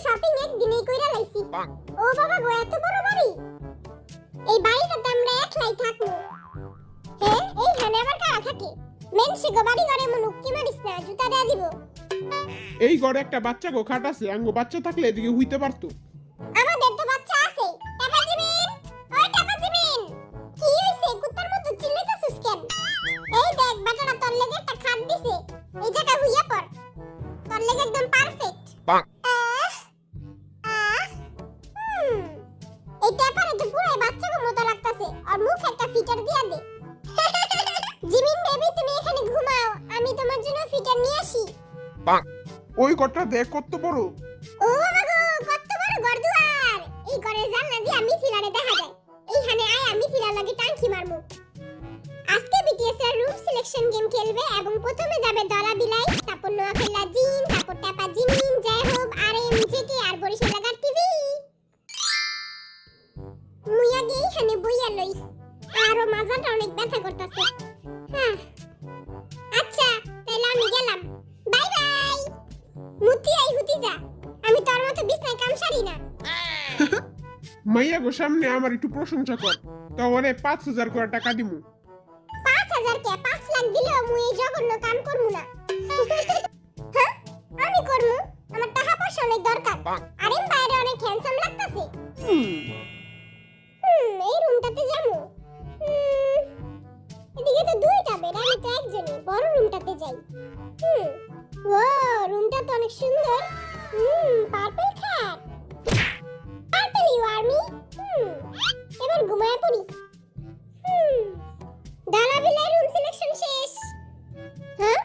Shopping একদিনেই কইরা লাইছি। ও বাবা গো, এত বড় বাড়ি! এই বাড়িটাতে আমরা একলাই থাকবো। হ্যাঁ, এইখানে আবার কারা থাকে? মেনসে গো বাড়ি ঘরে মন উক্কি মারিস না, জুতা দেয়া দিব। এই ঘরে একটা বাচ্চা গো খাট আছে, আঙ্গো বাচ্চা থাকলে এদিকে হইতে পারতো। আমাদের তো বাচ্চা আছে। টাপা জিমিন, ওই টাপা জিমিন, কি হইছে? কুত্তার মতো চিল্লাইতাছিস কেন? এই দেখ, বাটাটা তোর লেগে একটা খাট দিছে, এই জায়গা হুইয়া পড়, তোর লেগে একদম পারফেক্ট। এই টাপারে তো পুরাই বাচ্চাকে মতো লাগতাছে, আর মুখ একটা ফিটার দিয়া দে। জিমিন বেবি, তুমি এখানে ঘুমাও, আমি তোমার জন্য ফিটার নিয়ে আসি। ওই ঘরটা দেখ কত বড়। ও বাবা গো, কত বড় ঘরদুয়ার! এই ঘরের জানলা দিয়ে মিথিলারে দেখা যায়। এইখানে আয়, আমি মিথিলার লাগে টাঙ্কি মারমু। আজকে বিটিএস এর রুম সিলেকশন গেম খেলবে এবং প্রথমে যাবে দলা বিলাই, তারপর নোয়াখালী জিন, তারপর টাপা জিমিন, জয় হোক, আরএম, জেকে আর বরিশাল লাগার টিভি। মুই আগে এইখানে বইয়া লই, আরো মাজাটা অনেক ব্যথা করতেছে। হ্যাঁ, আচ্ছা তাহলে আমি গেলাম, বাই বাই। মুতি আই হুতি যা, আমি তোর মতো বিছনায় কাম সারি না। মাইয়া গো সামনে আমার একটু প্রশংসা কর, তাহলে 5,000 করে টাকা দিমু। 5,000 কে 5 লাখ দিলেও মুই এই জঘন্য কাম করমু না। হ্যাঁ, আমি করমু, আমার টাকা পয়সা অনেক দরকার। আরে বাইরে অনেক হ্যান্ডসাম লাগতাছে। এই রুমটাতে যামু। এদিকে তো দুইটা বেড, আমি তো একজনই, বড় রুমটাতে যাই। ও, রুমটা তো অনেক সুন্দর। পার্পল খাট, পার্পল ইউ আর মি। এবার ঘুমায় পড়ি। দালাবিলের রুম সিলেকশন শেষ। হ্যাঁ,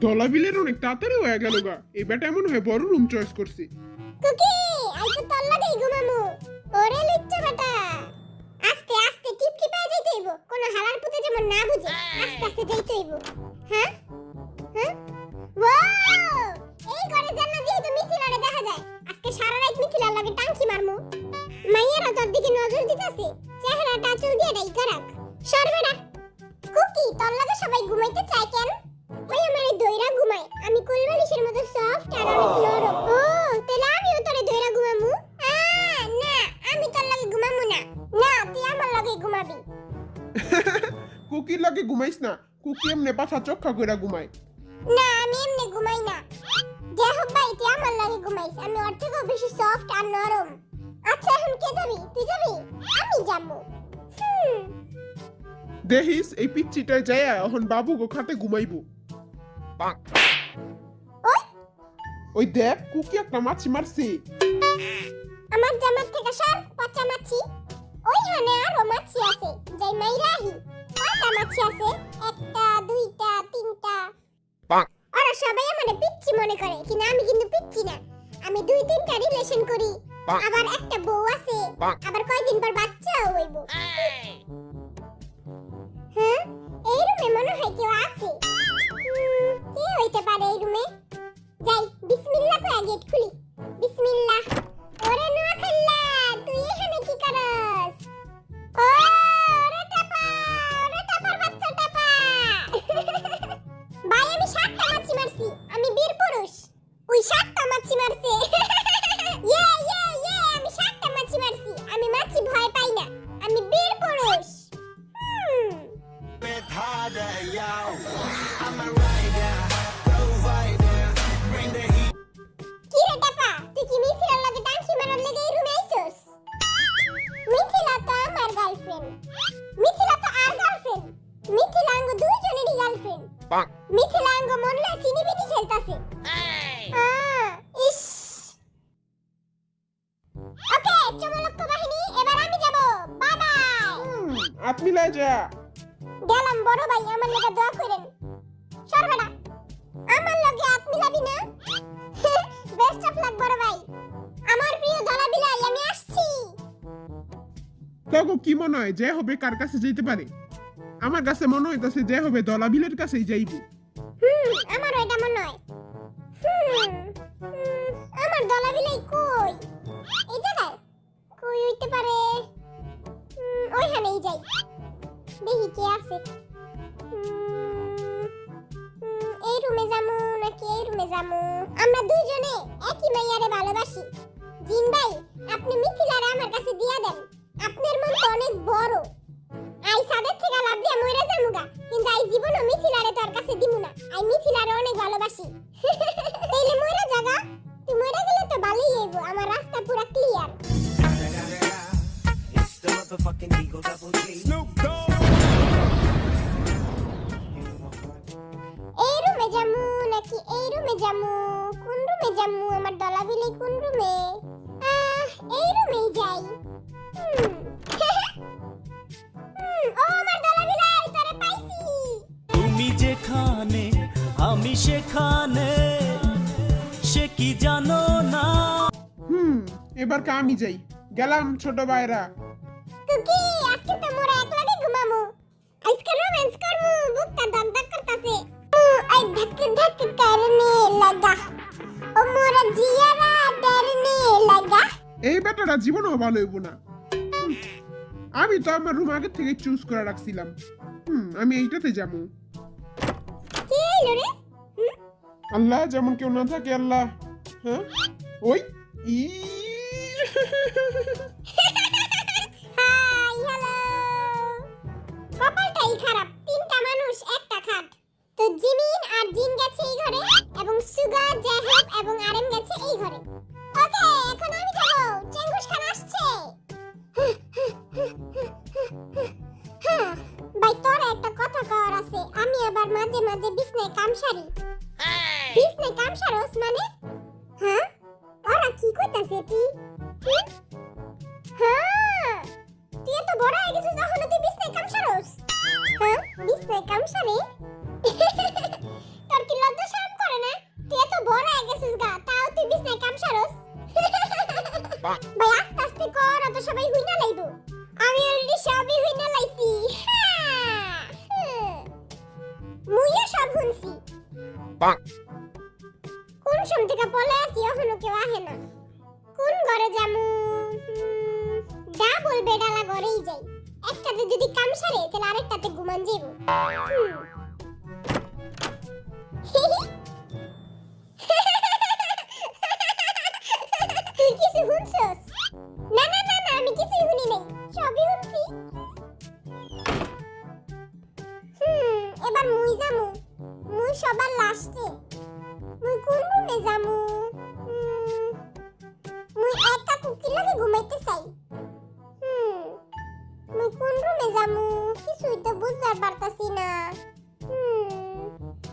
দলাবিলের অনেক তাড়াতাড়ি হয়ে গেল গা, এই বেটা এমন হয় বড় রুম চয়েস করছে। কুকি আই তো তোর লাগেই ঘুমামু। ওরে লিচ্চা বেটা, আস্তে আস্তে টিপটিপায় যাইতে হইব, কোন হালার পুতে যেমন না বুঝে আস্তে আস্তে যাইতে হইব। হ্যাঁ হ্যাঁ, ওয়াও, এই ঘরে জানলা দিয়ে তো মিথিলারে দেখা যায়। আজকে সারা রাত মিথিলার লাগে টাঙ্কি মারমু। মাইয়ারা তোর দিকে নজর দিতাছে, চেহারাটা চুল দিয়ে ডাই করাক। সর বেটা। কুকি, তোর লাগে সবাই ঘুমাইতে চায় কেন? ওই আমারে দইরা ঘুমায়, আমি কোলবালিশের মতো সফট আর অনেক নরম। ও, তাহলে আমিও তোরে দইরা ঘুমামু? না, আমি তোর লাগে ঘুমামু না। না, তুই আমার লাগে ঘুমাবি। কুকির লাগে ঘুমাইস না, কুকি এমনি পাছা চক্কা কইরা ঘুমায়। না, আমি এমনি ঘুমাই না। যাই হোক ভাই, তুই আমার লাগে ঘুমাইস, আমি ওর থেকেও বেশি সফট আর নরম। আচ্ছা, এখন কে যাবি? তুই যাবি? আমি যাবো। দেখিস এই পিচ্চিটায় যায় এখন বাবু গো খাটে ঘুমাইবো। ওই ওই দেখ কুকি একটা মাছি মারছে। আমার জামার থেকে সর, পচা মাছি। ওইখানে আরো মাছি আছে, যাই মাইরাহি। কয়টা মাছি আছে? 1টা 2টা 3টা। ওরা সবাই আমারে পিচ্চি মনে করে, কিন্তু আমি কিন্তু পিচ্চি না। আমি 2-3টা রিলেশন করি, আবার একটা বউ আছে, আবার কয়দিন পর বাচ্চাও হইব। হ্যাঁ, এই রুমে মনে হয় কেউ আছে। কে হইতে পারে এই রুমে? যাই, বিসমিল্লাহ কয়ে গেট খুলি। বিসমিল্লাহ। ওরে নোয়াখাল্লা, তুই এখানে কি করস? ওরে টাপা, ওরে টাপার বাচ্চা টাপা। ভাই, আমি 7টা মাছি মারছি, আমি বীর পুরুষ। ওই 7টা মাছি মারছে। ইয়ে ইয়ে ইয়ে, আমি 7টা মাছি মারছি, আমি মাছি ভয় পাই না, আমি বীর পুরুষ। কি রে টাপা, তুই কি মিথিলার লাগে টাঙ্কি মারার লেগে এই রুমে আইছস? মিথিলা তো আমার গার্লফ্রেন্ড। মিথিলা তো আর গার্লফ্রেন্ড। মিথিলা আঙ্গ দুইজনেরই গার্লফ্রেন্ড। মিথিলা আঙ্গ মনলে সিনিবিনি খেলতাছে। ইস। ওকে, চমলক্ষ বাহিনী, এবার আমি যাব। Bye bye. আপনি লাই যা। গেলাম বড় ভাই, আমার লাগা দোয়া করেন। সরবেড়া, আমার লগে হাত মিলাবি না। বেস্ট অফ লাক বড় ভাই। আমার প্রিয় দলা বিলাই, আমি আসছি। তগো কি মনে হয় যে হবে কার কাছে যেতে পারে? আমার কাছে মনে হইতাছে যে হবে দলাবিলের কাছেই যাইব। আমার এটা মনে হয়। আমার দলা বিলাই কই? এই জায়গায় কই হইতে পারে? ওইখানেই যাই, দেখি কে আছে। এই রুমে যামু নাকি এই রুমে যামু? আমরা দুইজনে একই মাইয়ারে ভালোবাসি। জিন ভাই, আপনি মিথিলারে আমার কাছে দিয়া দেন। আপনার মন তো অনেক বড়। আই সাদের থেকে লাভ দিয়া মইরা যামুগা, কিন্তু আই জীবনও মিথিলারে তোর কাছে দিমু না। আই মিথিলারে অনেক ভালোবাসি। তাইলে মইরা জাগা, তুই মইরা গেলে তো ভালোই হইব, আমার রাস্তা পুরা clear. It's the motherfucking Eagle Double G. Snoop Dogg. এই রুমে যামু নাকি এই রুমে যামু? কোন রুমে যামু? আমার দলা বিলে কোন রুমে? এই রুমেই যাই। ও আমার দলা বিলাই, তোরে পাইছি। তুমি যেখানে আমি সেখানে, সে কি জানো না? এবার কা আমি যাই। গেলাম ছোট ভাইরা। কুকি, আজকে তো মোরা একলাগে ঘুমামু। আজকে রোম্যান্স করমু, বুকটা ধক ধক করতাছে। আই ধক ধক করনে লাগা, ও মোরা জিয়ারা ডরনে লাগা। এই ব্যাটাটা জীবনও ভালো হইব না। আমি তো আমার রুম আগে থেকে চুজ করে রাখছিলাম। আমি এইটাতে যাবো। কি হইলো রে? আল্লাহ, যেমন কেউ না থাকে আল্লাহ। হ্যাঁ, ওই ই হাই, হ্যালো। কপালটাই খারাপ, তিনটা মানুষ একটা খাট। তো জিমিন আর জিন গেছে এই ঘরে, এবং সুগার, জাহেব এবং আরএম গেছে এই ঘরে। ওকে, এখন আমি যাব। চেঙ্গুস খান আসছে। ভাই, তোর একটা কথা কওয়ার আছে। আমি আবার মাঝে মাঝে বিছনায় কামসারি। বিছনায় কামসারস মানে? হ্যাঁ, ওরা কি কইতাছে তুই? হ্যাঁ, তুই এত বড় হয়ে গেছিস, যখন তুই বিছনায় কামসারস? হ্যাঁ, বিছনায় কামসারে? তোর কি লজ্জা শরম করে না? তুই এত বড় হয়ে গেছিস গা, তাও তুই বিছনায় কামসারস? ভাই, আস্তে আস্তে কর, তো সবাই হুইনা লাইবো। আমি অলরেডি সবই হুইনা লাইছি। মুইও সব হুনছি। কোন সম থেকে পলে আছি, এখনো কেউ আহে না। কোন ঘরে যামু? ডাবল বেডালা ঘরেই যাই। একটাতে যদি কাম সারে, তাহলে আরেকটাতে ঘুমান যাইব। তুই কিছু শুনছস? না না না না, আমি কিছুই শুনি নাই, সবই শুনছি। এবার মুই যামু। মুই সবার লাস্টে। মুই কোন রুমে যামু? মুই একা কুকির লগে ঘুমাইতে চাই। মুই কোন রুমে যামু? কিছুই তো বুঝতে পারতাছি না।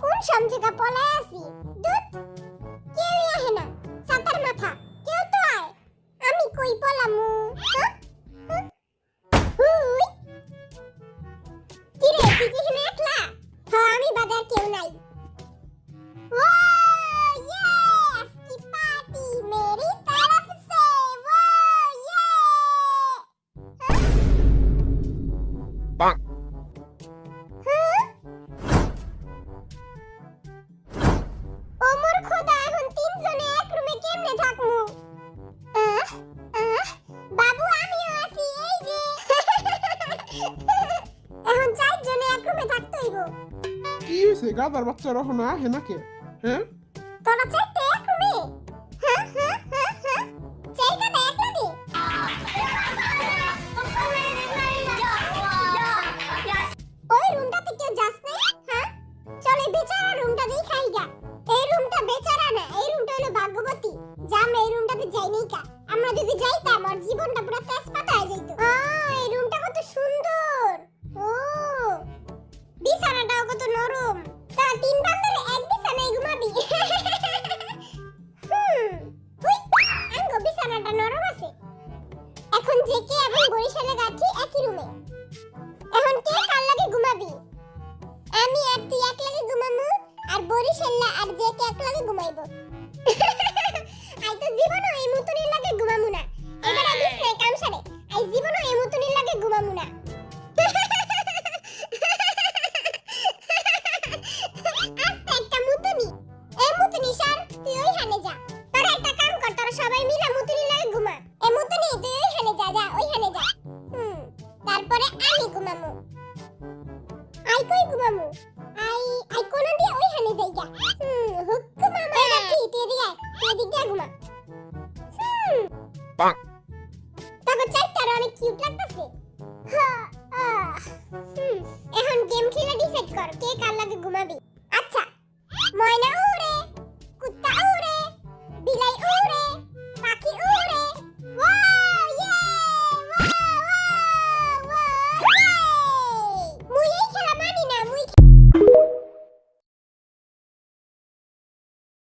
কোন সমঝেকা পলায় আছি? দুধ, কেউই আহে না। ছাতার মাথা, কেউ তো আয়। আমি কই পলামু? হুই, কিরে, তুই কি এখানে একলা? হ্যাঁ, আমি বাদে আর কেউ নাই। वो यस की पार्टी मेरी तरफ से वो ये ও মোর খোদা, এখন তিনজনে এক রুমে কেমনে থাকমু? বাবু, আমিও আছি, এই যে। এখন চারজনে এক রুমে থাকতে হইব। কি হয়েছে? গাদার বাচ্চা রহনা আহে নাকি? হ্যাঁ, তোরা চাইতে এক রুমে? চাইটা এক লাগে? ওই রুমটাতে কেউ যাস নাই? হ্যাঁ, চল এই বেচারা রুমটা দেখাই গা। এই রুমটা বেচারা না, এই রুমটা হলো ভাগ্যবতী। যা, আমরা এই রুমটাতে যাই নাই কা। আমরা যদি যাইতাম, আমার জীবনটা পুরো তেজপাতা হয়ে যাইতো। এই রুমটা কত সুন্দর। ও, বিছানাটাও কত নরম। তারা তিন বান্ধবী এক বিছানায় ঘুমাবি। হুই, আঙ্গো বিছানাটা নরম আছে। এখন জেকে এবং বরিশালে গাঠি একই রুমে। এখন কে কার লাগে ঘুমাবি? আমি আর তুই এক লাগে ঘুমামু, আর বরিশাল্লা আর জেকে এক লাগে ঘুমাইবো। আই তো জীবনও এই মুতুনির লাগে ঘুমামু না। এবার আমি বিছনায় কাম সারে। আই জীবনও এই মুতুনির লাগে ঘুমামু না। আস্তে একটা মুতুনি। এই মুতুনি স্যার, তুই ওই হানে যা। তোরা একটা কাম কর, তোরা সবাই মিলে মুতুনির লাগে ঘুমা। এই মুতুনি, তুই ওই হানে যা, যা ওই হানে যা। তারপরে আমি ঘুমামু। আই কই ঘুমামু? আই কোন দিয়ে ওই হানে যাইগা। হুক্কু মামা, তুই এদিকে আয়, তুই এদিকে ঘুমা। তবে চারটার অনেক কিউট লাগতেছে হ্যাঁ